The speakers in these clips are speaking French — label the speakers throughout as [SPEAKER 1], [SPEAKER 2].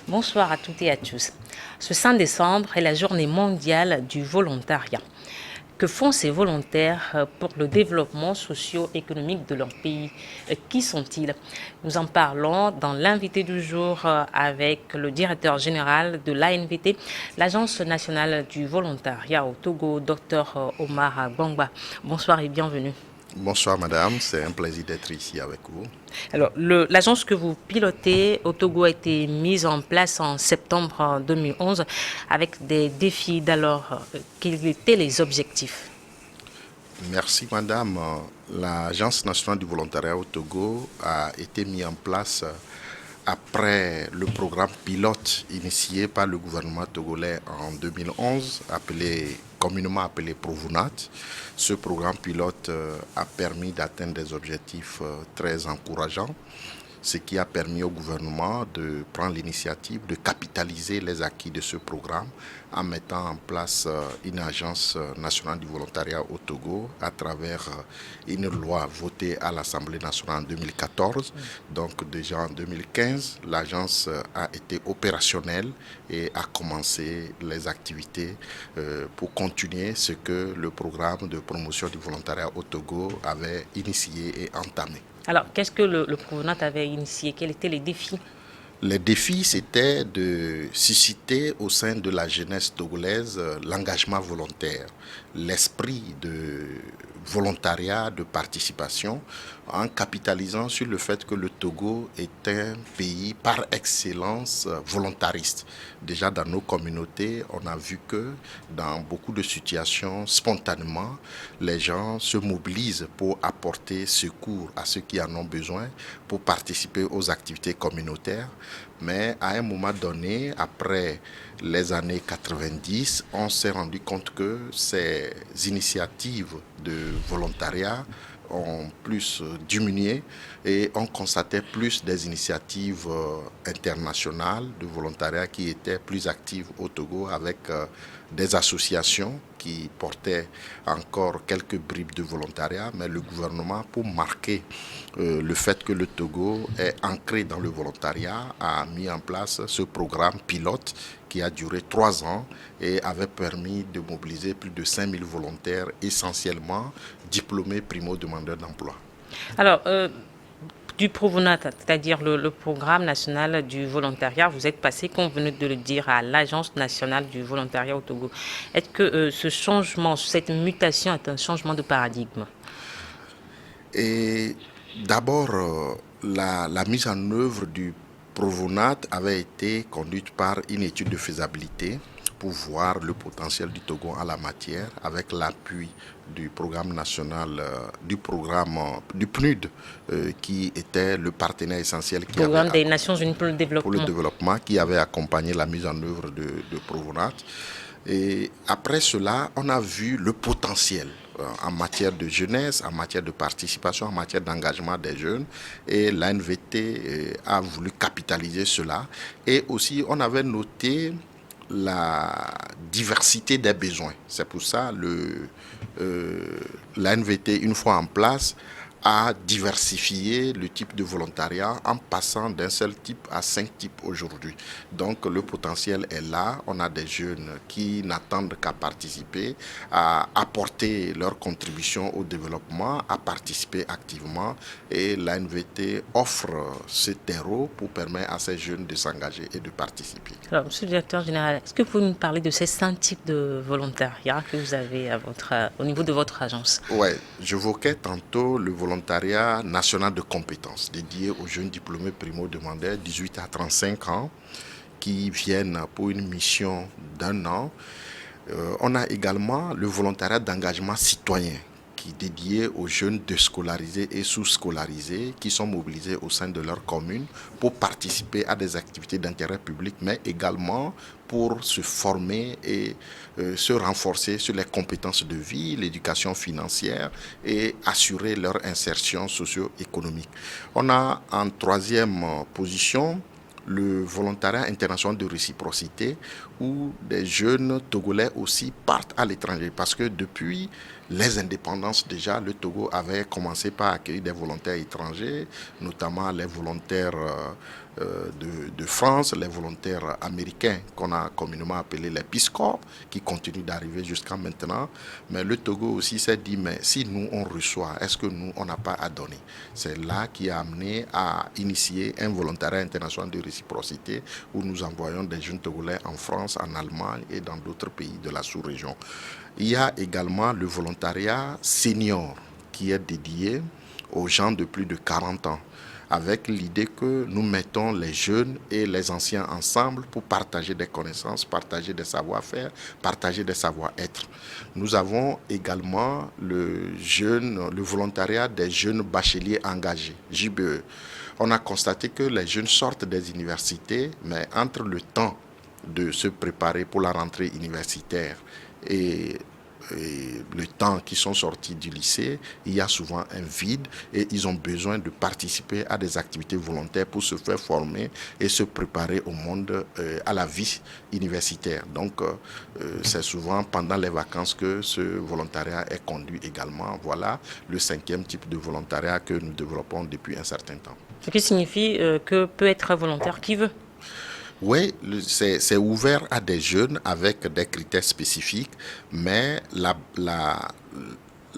[SPEAKER 1] Bonsoir à toutes et à tous. Ce 5 décembre est la journée mondiale du volontariat. Que font ces volontaires pour le développement socio-économique de leur pays? Qui sont-ils? Nous en parlons dans l'invité du jour avec le directeur général de l'ANVT, l'Agence nationale du volontariat au Togo, Dr Omar Gbangba. Bonsoir et bienvenue.
[SPEAKER 2] Bonsoir madame, c'est un plaisir d'être ici avec vous.
[SPEAKER 1] Alors, l'agence que vous pilotez au Togo a été mise en place en septembre 2011 avec des défis d'alors. Quels étaient les objectifs?
[SPEAKER 2] Merci madame. L'Agence nationale du volontariat au Togo a été mise en place après le programme pilote initié par le gouvernement togolais en 2011, communément appelé Provunat. Ce programme pilote a permis d'atteindre des objectifs très encourageants, ce qui a permis au gouvernement de prendre l'initiative de capitaliser les acquis de ce programme en mettant en place une agence nationale du volontariat au Togo à travers une loi votée à l'Assemblée nationale en 2014. Donc déjà en 2015, l'agence a été opérationnelle et a commencé les activités pour continuer ce que le programme de promotion du volontariat au Togo avait initié et entamé.
[SPEAKER 1] Alors, qu'est-ce que le Provenant avait initié? Quels étaient les défis?
[SPEAKER 2] Les défis, c'était de susciter au sein de la jeunesse togolaise l'engagement volontaire, l'esprit de volontariat, de participation, en capitalisant sur le fait que le Togo est un pays par excellence volontariste. Déjà dans nos communautés, on a vu que dans beaucoup de situations, spontanément, les gens se mobilisent pour apporter secours à ceux qui en ont besoin, pour participer aux activités communautaires. Mais à un moment donné, après les années 90, on s'est rendu compte que ces initiatives de volontariat ont plus diminué et on constatait plus des initiatives internationales de volontariat qui étaient plus actives au Togo avec des associations qui portaient encore quelques bribes de volontariat, mais le gouvernement, pour marquer le fait que le Togo est ancré dans le volontariat, a mis en place ce programme pilote qui a duré 3 ans et avait permis de mobiliser plus de 5000 volontaires, essentiellement diplômés primo-demandeurs d'emploi.
[SPEAKER 1] Alors, du Provenant, c'est-à-dire le programme national du volontariat, vous êtes passé, comme vous venez de le dire, à l'Agence nationale du volontariat au Togo. Est-ce que ce changement, cette mutation est un changement de paradigme?
[SPEAKER 2] Et d'abord, la mise en œuvre du Provonat avait été conduite par une étude de faisabilité pour voir le potentiel du Togo en la matière avec l'appui du programme national, du PNUD, qui était le partenaire essentiel qui avait
[SPEAKER 1] Programme des Nations Unies pour le
[SPEAKER 2] pour le
[SPEAKER 1] développement.
[SPEAKER 2] développement, qui avait accompagné la mise en œuvre de Provonat. Et après cela, on a vu le potentiel en matière de jeunesse, en matière de participation, en matière d'engagement des jeunes. Et l'ANVT a voulu capitaliser cela. Et aussi, on avait noté la diversité des besoins. C'est pour ça l'ANVT, une fois en place, a diversifié le type de volontariat en passant d'un seul type à 5 types aujourd'hui. Donc le potentiel est là. On a des jeunes qui n'attendent qu'à participer, à apporter leur contribution au développement, à participer activement. Et l'ANVT offre ce terreau pour permettre à ces jeunes de s'engager et de participer.
[SPEAKER 1] Alors, Monsieur le directeur général, est-ce que vous pouvez nous parler de ces 5 types de volontariat que vous avez au niveau de votre agence?
[SPEAKER 2] Oui, j'évoquais tantôt le volontariat national de compétences dédié aux jeunes diplômés primo-demandeurs 18 à 35 ans qui viennent pour une mission d'1 an. On a également le volontariat d'engagement citoyen qui est dédié aux jeunes déscolarisés et sous-scolarisés qui sont mobilisés au sein de leur commune pour participer à des activités d'intérêt public, mais également pour se former et se renforcer sur les compétences de vie, l'éducation financière et assurer leur insertion socio-économique. On a en troisième position le volontariat international de réciprocité où des jeunes Togolais aussi partent à l'étranger parce que depuis les indépendances déjà, le Togo avait commencé par accueillir des volontaires étrangers, notamment les volontaires de France, les volontaires américains qu'on a communément appelés les Peace Corps, qui continuent d'arriver jusqu'à maintenant. Mais le Togo aussi s'est dit, mais si nous on reçoit, est-ce que nous on n'a pas à donner? C'est là qui a amené à initier un volontariat international de réciprocité où nous envoyons des jeunes Togolais en France, en Allemagne et dans d'autres pays de la sous-région. Il y a également le volontariat senior qui est dédié aux gens de plus de 40 ans, avec l'idée que nous mettons les jeunes et les anciens ensemble pour partager des connaissances, partager des savoir-faire, partager des savoir-être. Nous avons également le volontariat des jeunes bacheliers engagés, JBE. On a constaté que les jeunes sortent des universités, mais entre le temps de se préparer pour la rentrée universitaire et le temps qu'ils sont sortis du lycée, il y a souvent un vide et ils ont besoin de participer à des activités volontaires pour se faire former et se préparer au monde, à la vie universitaire. Donc, c'est souvent pendant les vacances que ce volontariat est conduit également. Voilà le 5e type de volontariat que nous développons depuis un certain temps.
[SPEAKER 1] Ce qui signifie que peut être volontaire qui veut.
[SPEAKER 2] Oui, c'est ouvert à des jeunes avec des critères spécifiques, mais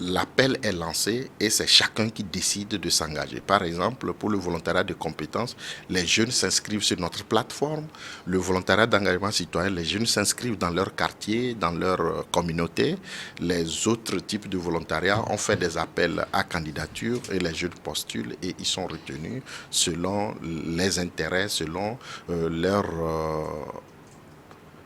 [SPEAKER 2] l'appel est lancé et c'est chacun qui décide de s'engager. Par exemple, pour le volontariat de compétences, les jeunes s'inscrivent sur notre plateforme. Le volontariat d'engagement citoyen, les jeunes s'inscrivent dans leur quartier, dans leur communauté. Les autres types de volontariat ont fait des appels à candidature et les jeunes postulent et ils sont retenus selon les intérêts, selon leur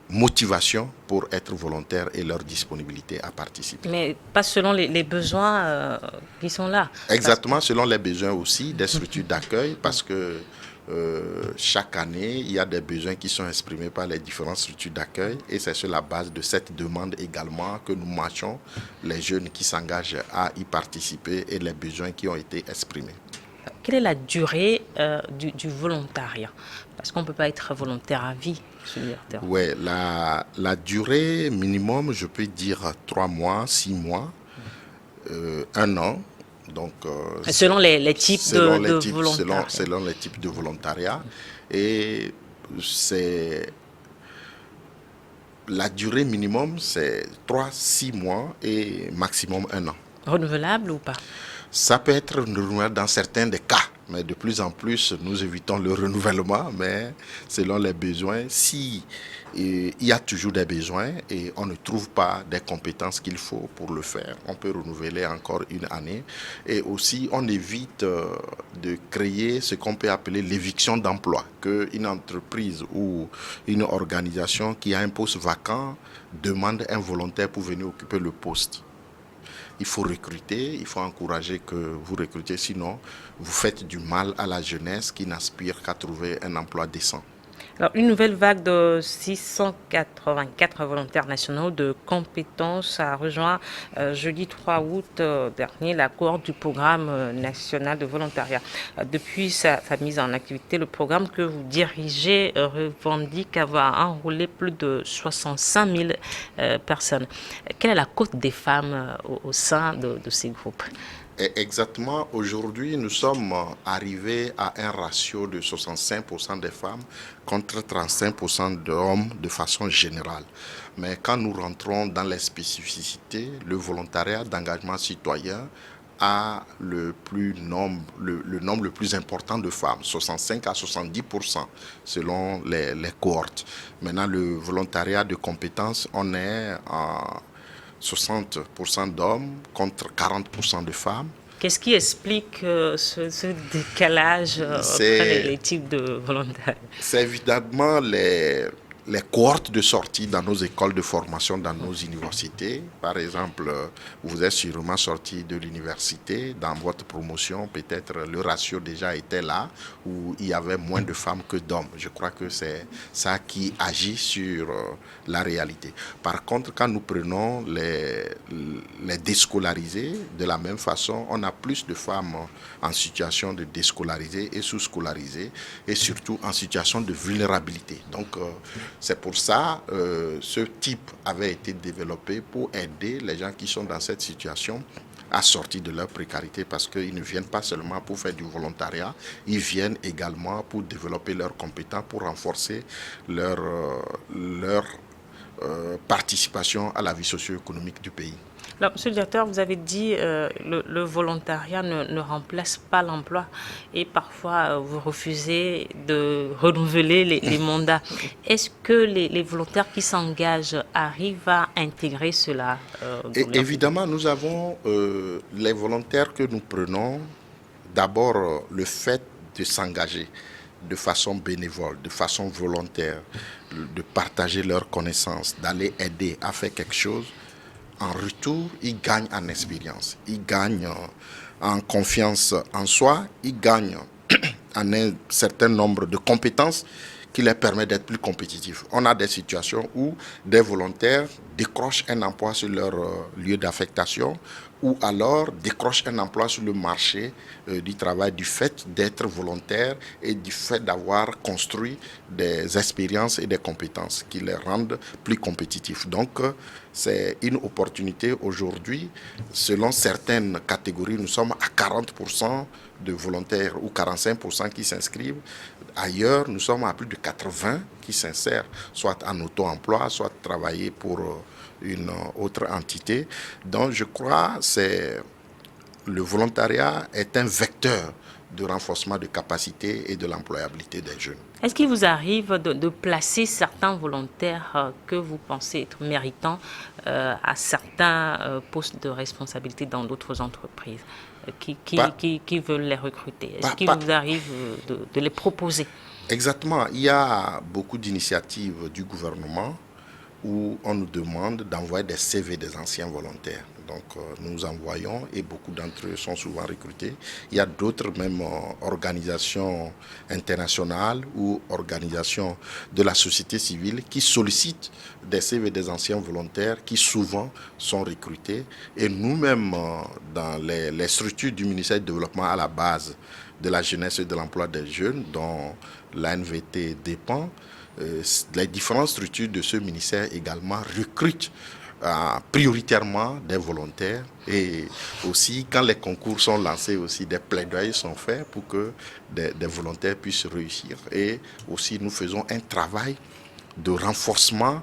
[SPEAKER 2] motivation pour être volontaire et leur disponibilité à participer.
[SPEAKER 1] Mais pas selon les besoins qui sont là.
[SPEAKER 2] Exactement, selon les besoins aussi des structures d'accueil, parce que chaque année, il y a des besoins qui sont exprimés par les différentes structures d'accueil et c'est sur la base de cette demande également que nous matchons les jeunes qui s'engagent à y participer et les besoins qui ont été exprimés.
[SPEAKER 1] Quelle est la durée du volontariat? Parce qu'on ne peut pas être volontaire à vie.
[SPEAKER 2] Oui, la durée minimum, je peux dire 3 mois, 6 mois, 1 an. Donc,
[SPEAKER 1] selon les types de volontariat.
[SPEAKER 2] Selon les types de volontariat. Et la durée minimum, c'est 3-6 mois et maximum 1 an.
[SPEAKER 1] Renouvelable ou pas?
[SPEAKER 2] Ça peut être renouvelable dans certains des cas, mais de plus en plus, nous évitons le renouvellement, mais selon les besoins, si il y a toujours des besoins et on ne trouve pas des compétences qu'il faut pour le faire, on peut renouveler encore 1 année. Et aussi, on évite de créer ce qu'on peut appeler l'éviction d'emploi, qu'une entreprise ou une organisation qui a un poste vacant demande un volontaire pour venir occuper le poste. Il faut recruter, il faut encourager que vous recrutez, sinon vous faites du mal à la jeunesse qui n'aspire qu'à trouver un emploi décent.
[SPEAKER 1] Alors, une nouvelle vague de 684 volontaires nationaux de compétences a rejoint jeudi 3 août dernier la cohorte du programme national de volontariat. Depuis sa mise en activité, le programme que vous dirigez revendique avoir enrôlé plus de 65 000 personnes. Quelle est la cote des femmes au sein de ces groupes?
[SPEAKER 2] Exactement, aujourd'hui, nous sommes arrivés à un ratio de 65% des femmes contre 35% d'hommes de façon générale. Mais quand nous rentrons dans les spécificités, le volontariat d'engagement citoyen a le nombre le plus important de femmes, 65 à 70% selon les cohortes. Maintenant, le volontariat de compétences, on est à 60% d'hommes contre 40% de femmes.
[SPEAKER 1] Qu'est-ce qui explique ce décalage entre les types de volontaires?
[SPEAKER 2] C'est évidemment les cohortes de sortie dans nos écoles de formation, dans nos universités. Par exemple, vous êtes sûrement sorti de l'université, dans votre promotion, peut-être le ratio déjà était là, où il y avait moins de femmes que d'hommes. Je crois que c'est ça qui agit sur la réalité. Par contre, quand nous prenons les déscolarisés, de la même façon, on a plus de femmes en situation de déscolarisées et sous-scolarisées, et surtout en situation de vulnérabilité. Donc, c'est pour ça ce type avait été développé pour aider les gens qui sont dans cette situation sortir de leur précarité parce qu'ils ne viennent pas seulement pour faire du volontariat, ils viennent également pour développer leurs compétences, pour renforcer leur participation à la vie socio-économique du pays.
[SPEAKER 1] Alors, Monsieur le directeur, vous avez dit le volontariat ne remplace pas l'emploi et parfois vous refusez de renouveler les mandats. Est-ce que les volontaires qui s'engagent arrivent à intégrer cela
[SPEAKER 2] Évidemment, nous avons les volontaires que nous prenons, d'abord le fait de s'engager de façon bénévole, de façon volontaire, de partager leurs connaissances, d'aller aider à faire quelque chose. En retour, ils gagnent en expérience, ils gagnent en confiance en soi, ils gagnent en un certain nombre de compétences qui leur permettent d'être plus compétitifs. On a des situations où des volontaires décrochent un emploi sur leur lieu d'affectation ou alors décrochent un emploi sur le marché du travail du fait d'être volontaires et du fait d'avoir construit des expériences et des compétences qui les rendent plus compétitifs. Donc, c'est une opportunité aujourd'hui. Selon certaines catégories, nous sommes à 40% de volontaires ou 45% qui s'inscrivent. Ailleurs, nous sommes à plus de 80% qui s'insèrent, soit en auto-emploi, soit travailler pour une autre entité. Donc, je crois que le volontariat est un vecteur de renforcement de capacité et de l'employabilité des jeunes.
[SPEAKER 1] Est-ce qu'il vous arrive de placer certains volontaires que vous pensez être méritants à certains postes de responsabilité dans d'autres entreprises qui veulent les recruter? Est-ce qu'il vous arrive de les proposer?
[SPEAKER 2] Exactement. Il y a beaucoup d'initiatives du gouvernement où on nous demande d'envoyer des CV des anciens volontaires. Donc nous envoyons et beaucoup d'entre eux sont souvent recrutés. Il y a d'autres même organisations internationales ou organisations de la société civile qui sollicitent des CV des anciens volontaires qui souvent sont recrutés. Et nous-mêmes, dans les structures du ministère du Développement à la base de la jeunesse et de l'emploi des jeunes, dont l'ANVT dépend, les différentes structures de ce ministère également recrutent prioritairement des volontaires et aussi quand les concours sont lancés aussi des plaidoyers sont faits pour que des volontaires puissent réussir et aussi nous faisons un travail de renforcement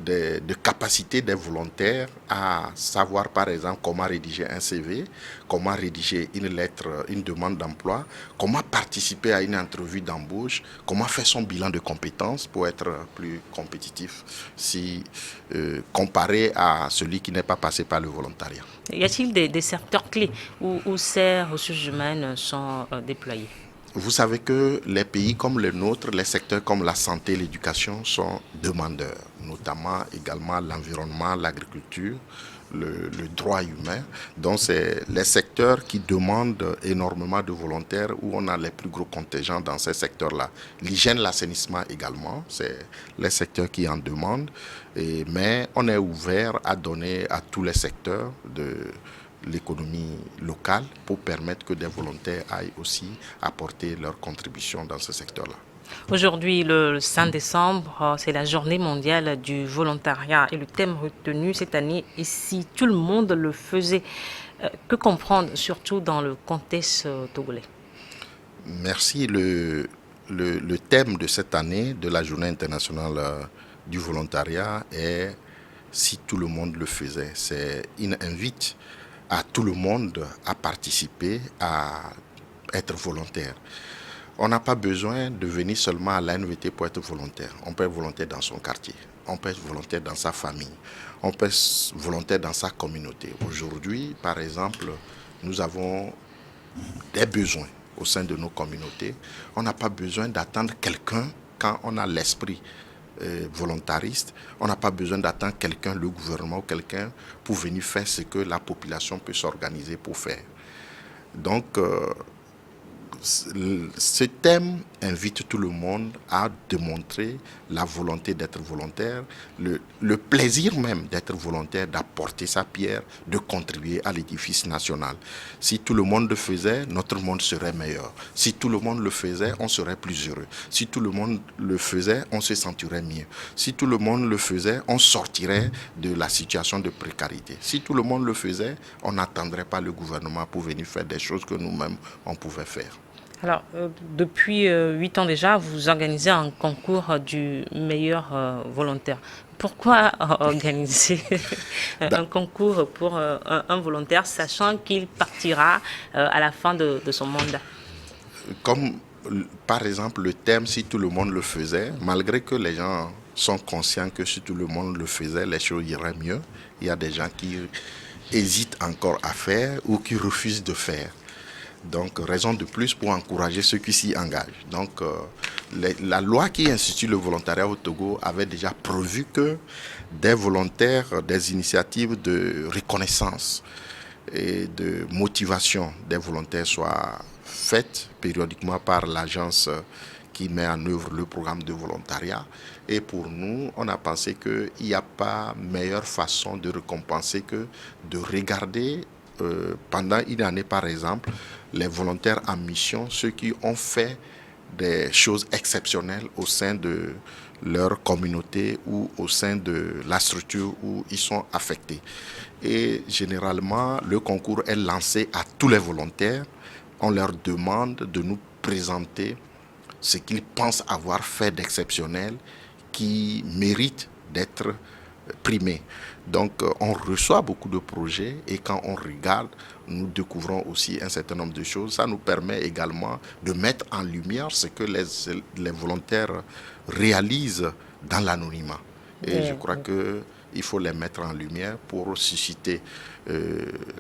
[SPEAKER 2] de capacité des volontaires à savoir par exemple comment rédiger un CV, comment rédiger une lettre, une demande d'emploi, comment participer à une entrevue d'embauche, comment faire son bilan de compétences pour être plus compétitif si comparé à celui qui n'est pas passé par le volontariat.
[SPEAKER 1] Y a-t-il des secteurs clés où ces ressources humaines sont déployées?
[SPEAKER 2] Vous savez que les pays comme le nôtre, les secteurs comme la santé et l'éducation sont demandeurs, notamment également l'environnement, l'agriculture, le droit humain. Donc c'est les secteurs qui demandent énormément de volontaires où on a les plus gros contingents dans ces secteurs-là. L'hygiène, l'assainissement également, c'est les secteurs qui en demandent. Mais on est ouvert à donner à tous les secteurs de l'économie locale pour permettre que des volontaires aillent aussi apporter leur contribution dans ce secteur-là.
[SPEAKER 1] Aujourd'hui, le 5 décembre, c'est la journée mondiale du volontariat et le thème retenu cette année est si tout le monde le faisait. Que comprendre, surtout dans le contexte togolais?
[SPEAKER 2] Merci. Le thème de cette année de la journée internationale du volontariat est si tout le monde le faisait. C'est une invite à tout le monde à participer, à être volontaire. On n'a pas besoin de venir seulement à l'ANVT pour être volontaire. On peut être volontaire dans son quartier, on peut être volontaire dans sa famille, on peut être volontaire dans sa communauté. Aujourd'hui, par exemple, nous avons des besoins au sein de nos communautés. On n'a pas besoin d'attendre quelqu'un quand on a l'esprit volontariste. On n'a pas besoin d'attendre quelqu'un, le gouvernement ou quelqu'un, pour venir faire ce que la population peut s'organiser pour faire. Donc, ce thème invite tout le monde à démontrer la volonté d'être volontaire, le plaisir même d'être volontaire, d'apporter sa pierre, de contribuer à l'édifice national. Si tout le monde le faisait, notre monde serait meilleur. Si tout le monde le faisait, on serait plus heureux. Si tout le monde le faisait, on se sentirait mieux. Si tout le monde le faisait, on sortirait de la situation de précarité. Si tout le monde le faisait, on n'attendrait pas le gouvernement pour venir faire des choses que nous-mêmes, on pouvait faire.
[SPEAKER 1] Alors, depuis 8 ans déjà, vous organisez un concours du meilleur volontaire. Pourquoi organiser un concours pour un volontaire, sachant qu'il partira à la fin de son mandat?
[SPEAKER 2] Comme par exemple le thème, si tout le monde le faisait, malgré que les gens sont conscients que si tout le monde le faisait, les choses iraient mieux, il y a des gens qui hésitent encore à faire ou qui refusent de faire. Donc, raison de plus pour encourager ceux qui s'y engagent. Donc, la loi qui institue le volontariat au Togo avait déjà prévu que des volontaires, des initiatives de reconnaissance et de motivation des volontaires soient faites périodiquement par l'agence qui met en œuvre le programme de volontariat. Et pour nous, on a pensé qu'il n'y a pas meilleure façon de récompenser que de regarder pendant une année, par exemple, les volontaires en mission, ceux qui ont fait des choses exceptionnelles au sein de leur communauté ou au sein de la structure où ils sont affectés. Et généralement, le concours est lancé à tous les volontaires. On leur demande de nous présenter ce qu'ils pensent avoir fait d'exceptionnel qui mérite d'être primé. Donc, on reçoit beaucoup de projets et quand on regarde, nous découvrons aussi un certain nombre de choses. Ça nous permet également de mettre en lumière ce que les volontaires réalisent dans l'anonymat. Et je crois qu'il faut les mettre en lumière pour susciter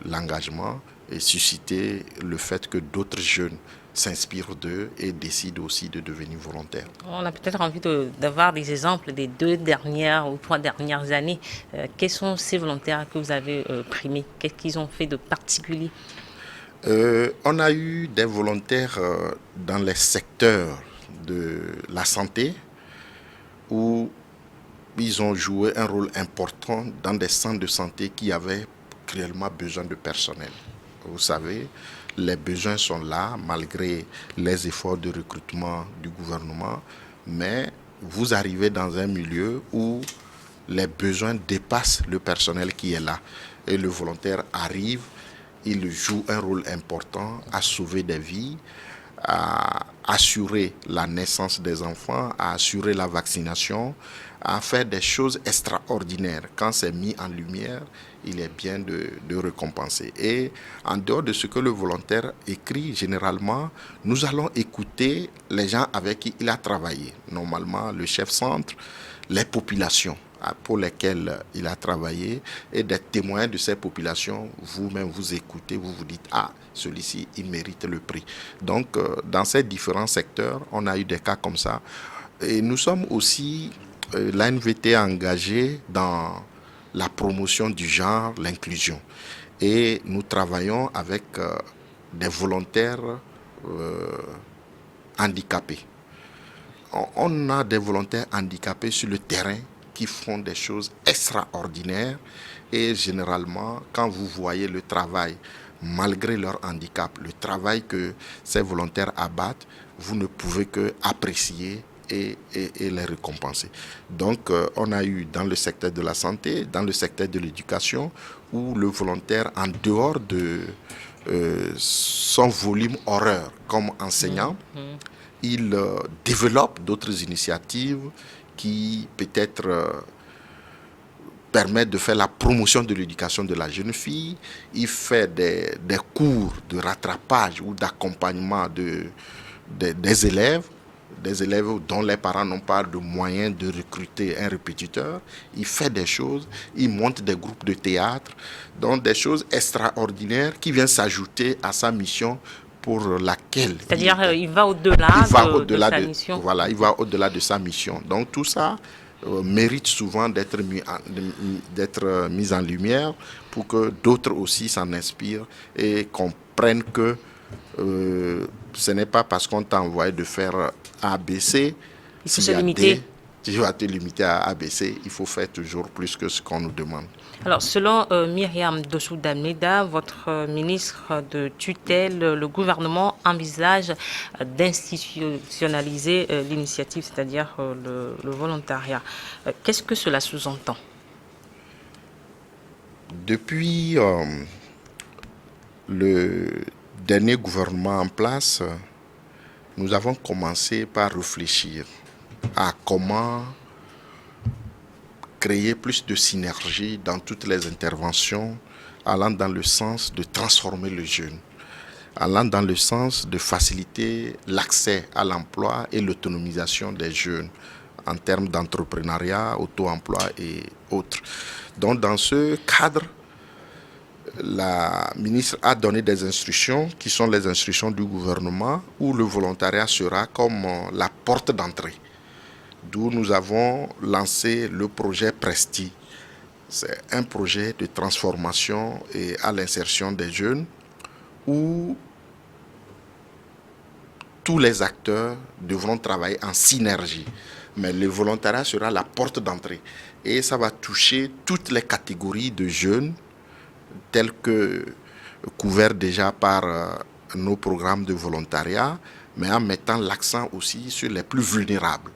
[SPEAKER 2] l'engagement et susciter le fait que d'autres jeunes s'inspirent d'eux et décident aussi de devenir volontaires.
[SPEAKER 1] On a peut-être envie d'avoir des exemples des 2 dernières ou 3 dernières années. Quels sont ces volontaires que vous avez primés? Qu'est-ce qu'ils ont fait de particulier?
[SPEAKER 2] On a eu des volontaires dans les secteurs de la santé où ils ont joué un rôle important dans des centres de santé qui avaient cruellement besoin de personnel. Vous savez, les besoins sont là malgré les efforts de recrutement du gouvernement, mais vous arrivez dans un milieu où les besoins dépassent le personnel qui est là. Et le volontaire arrive, il joue un rôle important à sauver des vies, à assurer la naissance des enfants, à assurer la vaccination, à faire des choses extraordinaires. Quand c'est mis en lumière, il est bien de récompenser. Et en dehors de ce que le volontaire écrit, généralement, nous allons écouter les gens avec qui il a travaillé. Normalement, le chef-centre, les populations pour lesquelles il a travaillé et des témoins de ces populations, vous-même vous écoutez, vous vous dites « Ah, celui-ci, il mérite le prix ». Donc, dans ces différents secteurs, on a eu des cas comme ça. Et nous sommes aussi, l'ANVT engagé dans la promotion du genre, l'inclusion. Et nous travaillons avec des volontaires handicapés. On a des volontaires handicapés sur le terrain qui font des choses extraordinaires et généralement, quand vous voyez le travail, malgré leur handicap, le travail que ces volontaires abattent, vous ne pouvez que apprécier et les récompenser. Donc, on a eu dans le secteur de la santé, dans le secteur de l'éducation, où le volontaire, en dehors de son volume horaire comme enseignant, il développe d'autres initiatives qui peut-être permettent de faire la promotion de l'éducation de la jeune fille. Il fait des cours de rattrapage ou d'accompagnement des élèves dont les parents n'ont pas de moyens de recruter un répétiteur. Il fait des choses, il monte des groupes de théâtre, donc des choses extraordinaires qui viennent s'ajouter à sa mission pour laquelle...
[SPEAKER 1] C'est-à-dire il va au-delà de sa mission.
[SPEAKER 2] Voilà, il va au-delà de sa mission. Donc tout ça mérite souvent d'être mis en lumière pour que d'autres aussi s'en inspirent et comprennent que Ce n'est pas parce qu'on t'a envoyé de faire ABC,
[SPEAKER 1] Il faut
[SPEAKER 2] s'il
[SPEAKER 1] se
[SPEAKER 2] y a
[SPEAKER 1] limiter.
[SPEAKER 2] D, tu vas te limiter à ABC. Il faut faire toujours plus que ce qu'on nous demande.
[SPEAKER 1] Alors, selon Myriam Dossou Dameda, votre ministre de tutelle, le gouvernement envisage d'institutionnaliser l'initiative, c'est-à-dire le volontariat. Qu'est-ce que cela sous-entend?
[SPEAKER 2] Depuis le dernier gouvernement en place, nous avons commencé par réfléchir à comment créer plus de synergie dans toutes les interventions allant dans le sens de transformer le jeune, allant dans le sens de faciliter l'accès à l'emploi et l'autonomisation des jeunes en termes d'entrepreneuriat, auto-emploi et autres. Donc dans ce cadre, la ministre a donné des instructions qui sont les instructions du gouvernement où le volontariat sera comme la porte d'entrée. D'où nous avons lancé le projet Presti. C'est un projet de transformation et à l'insertion des jeunes où tous les acteurs devront travailler en synergie. Mais le volontariat sera la porte d'entrée. Et ça va toucher toutes les catégories de jeunes tels que couverts déjà par nos programmes de volontariat, mais en mettant l'accent aussi sur les plus vulnérables.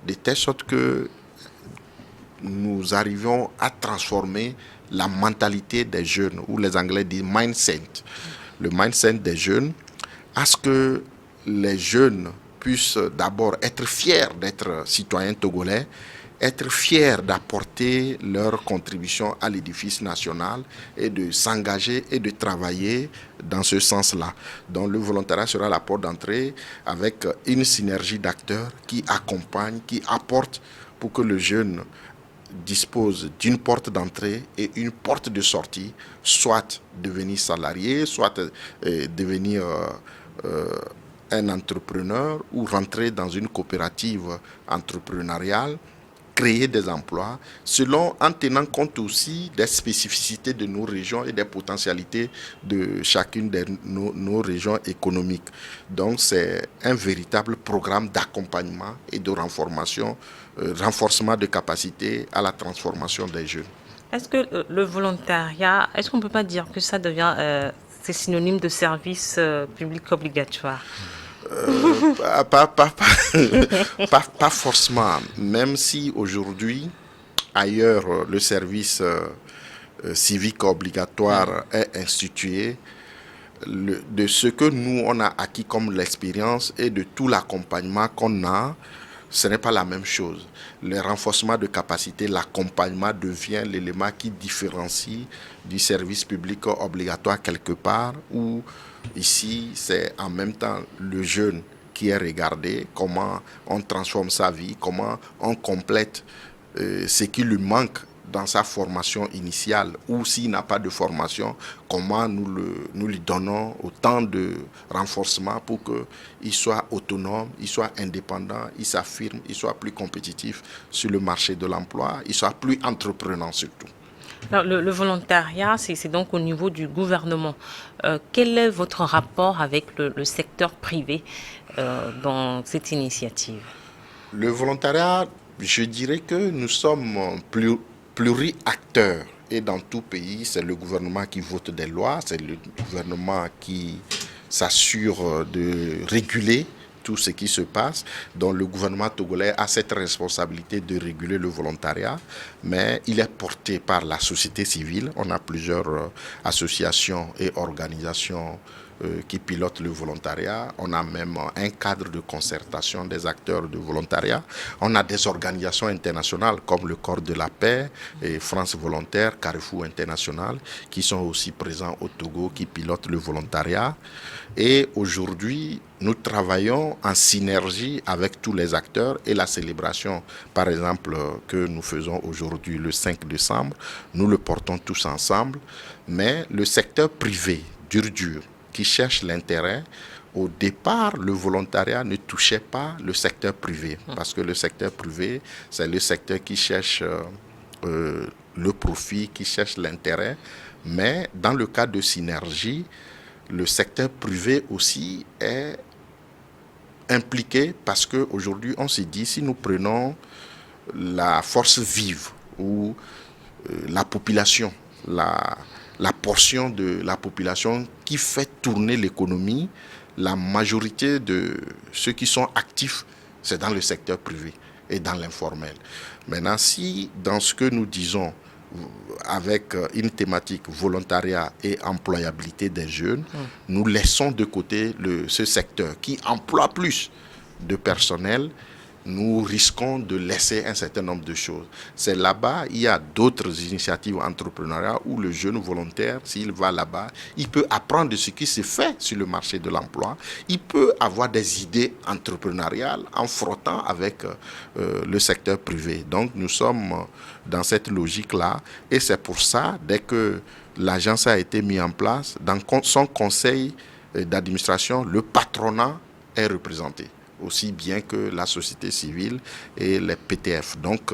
[SPEAKER 2] De telle sorte que nous arrivions à transformer la mentalité des jeunes, ou les Anglais disent mindset, le mindset des jeunes, à ce que les jeunes puissent d'abord être fiers d'être citoyens togolais, être fiers d'apporter leur contribution à l'édifice national et de s'engager et de travailler dans ce sens-là. Donc le volontariat sera la porte d'entrée avec une synergie d'acteurs qui accompagnent, qui apportent pour que le jeune dispose d'une porte d'entrée et une porte de sortie, soit devenir salarié, soit devenir un entrepreneur ou rentrer dans une coopérative entrepreneuriale, créer des emplois, en tenant compte aussi des spécificités de nos régions et des potentialités de chacune de nos régions économiques. Donc c'est un véritable programme d'accompagnement et de renforcement de capacité à la transformation des jeunes.
[SPEAKER 1] Est-ce que le volontariat, est-ce qu'on ne peut pas dire que ça devient, c'est synonyme de service public obligatoire?
[SPEAKER 2] Pas forcément, même si aujourd'hui, ailleurs, le service civique obligatoire est institué, de ce que nous, on a acquis comme l'expérience et de tout l'accompagnement qu'on a, ce n'est pas la même chose. Le renforcement de capacité, l'accompagnement devient l'élément qui différencie du service public obligatoire quelque part, où ici, c'est en même temps le jeune qui est regardé, comment on transforme sa vie, comment on complète ce qui lui manque dans sa formation initiale, ou s'il n'a pas de formation, comment nous lui donnons autant de renforcement pour qu'il soit autonome, il soit indépendant, il s'affirme, il soit plus compétitif sur le marché de l'emploi, il soit plus entreprenant surtout.
[SPEAKER 1] Alors, le volontariat, c'est donc au niveau du gouvernement. Quel est votre rapport avec le secteur privé dans cette initiative?
[SPEAKER 2] Le volontariat, je dirais que nous sommes pluri-acteurs. Et dans tout pays, c'est le gouvernement qui vote des lois, c'est le gouvernement qui s'assure de réguler tout ce qui se passe. Donc le gouvernement togolais a cette responsabilité de réguler le volontariat, mais il est porté par la société civile. On a plusieurs associations et organisations qui pilotent le volontariat. On a même un cadre de concertation des acteurs de volontariat. On a des organisations internationales comme le Corps de la paix et France Volontaire, Carrefour International, qui sont aussi présents au Togo, qui pilotent le volontariat. Et aujourd'hui, nous travaillons en synergie avec tous les acteurs et la célébration, par exemple, que nous faisons aujourd'hui le 5 décembre, nous le portons tous ensemble. Mais le secteur privé, dur, qui cherche l'intérêt, au départ, le volontariat ne touchait pas le secteur privé, parce que le secteur privé, c'est le secteur qui cherche le profit, qui cherche l'intérêt. Mais dans le cas de synergie, le secteur privé aussi est impliqué parce qu'aujourd'hui, on se dit, si nous prenons la force vive ou la population, la portion de la population qui fait tourner l'économie, la majorité de ceux qui sont actifs, c'est dans le secteur privé et dans l'informel. Maintenant, si dans ce que nous disons, avec une thématique volontariat et employabilité des jeunes, nous laissons de côté ce secteur qui emploie plus de personnel, nous risquons de laisser un certain nombre de choses. C'est là-bas, il y a d'autres initiatives entrepreneuriales où le jeune volontaire, s'il va là-bas, il peut apprendre de ce qui se fait sur le marché de l'emploi. Il peut avoir des idées entrepreneuriales en frottant avec le secteur privé. Donc, nous sommes dans cette logique-là. Et c'est pour ça, dès que l'agence a été mise en place, dans son conseil d'administration, le patronat est représenté, aussi bien que la société civile et les PTF. Donc,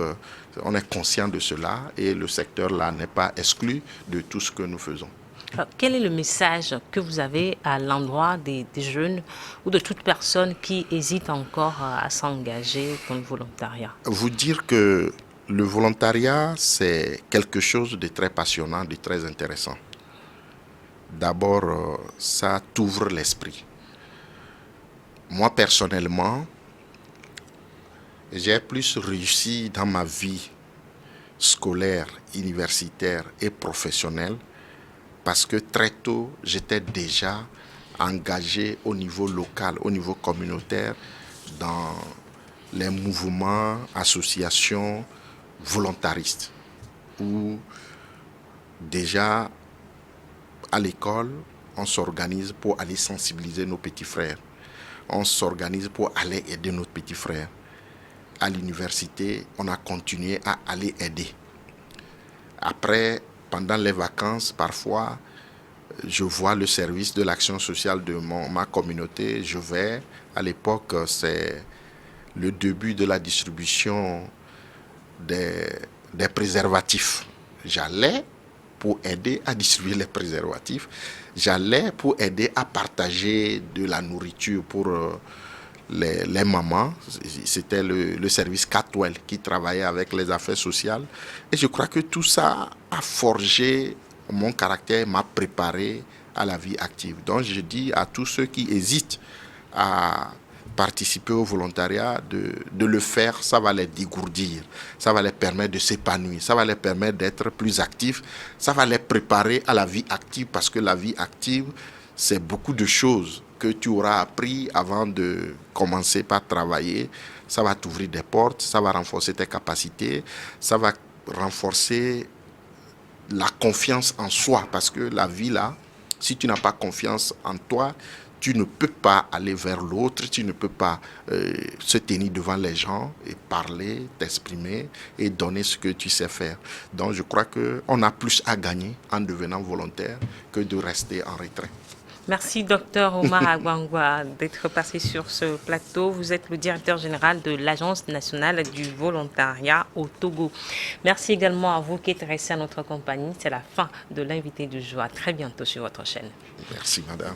[SPEAKER 2] on est conscient de cela et le secteur-là n'est pas exclu de tout ce que nous faisons.
[SPEAKER 1] Alors, quel est le message que vous avez à l'endroit des jeunes ou de toute personne qui hésite encore à s'engager dans le volontariat?
[SPEAKER 2] Vous dire que le volontariat, c'est quelque chose de très passionnant, de très intéressant. D'abord, ça t'ouvre l'esprit. Moi, personnellement, j'ai plus réussi dans ma vie scolaire, universitaire et professionnelle parce que très tôt, j'étais déjà engagé au niveau local, au niveau communautaire, dans les mouvements, associations volontaristes, où déjà à l'école, on s'organise pour aller sensibiliser nos petits frères. On s'organise pour aller aider notre petit frère. À l'université, on a continué à aller aider. Après, pendant les vacances, parfois, je vois le service de l'action sociale de ma communauté. Je vais, à l'époque, c'est le début de la distribution des préservatifs. J'allais pour aider à distribuer les préservatifs. J'allais pour aider à partager de la nourriture pour les mamans. C'était le service Catwell qui travaillait avec les affaires sociales. Et je crois que tout ça a forgé mon caractère, m'a préparé à la vie active. Donc je dis à tous ceux qui hésitent à participer au volontariat, de le faire, ça va les dégourdir, ça va les permettre de s'épanouir, ça va les permettre d'être plus actifs, ça va les préparer à la vie active parce que la vie active, c'est beaucoup de choses que tu auras appris avant de commencer par travailler. Ça va t'ouvrir des portes, ça va renforcer tes capacités, ça va renforcer la confiance en soi parce que la vie là, si tu n'as pas confiance en toi, tu ne peux pas aller vers l'autre, tu ne peux pas se tenir devant les gens et parler, t'exprimer et donner ce que tu sais faire. Donc je crois qu'on a plus à gagner en devenant volontaire que de rester en retrait.
[SPEAKER 1] Merci, Dr Omar Agwangwa, d'être passé sur ce plateau. Vous êtes le directeur général de l'Agence nationale du volontariat au Togo. Merci également à vous qui êtes restés à notre compagnie. C'est la fin de l'invité du jour. À très bientôt sur votre chaîne.
[SPEAKER 2] Merci, madame.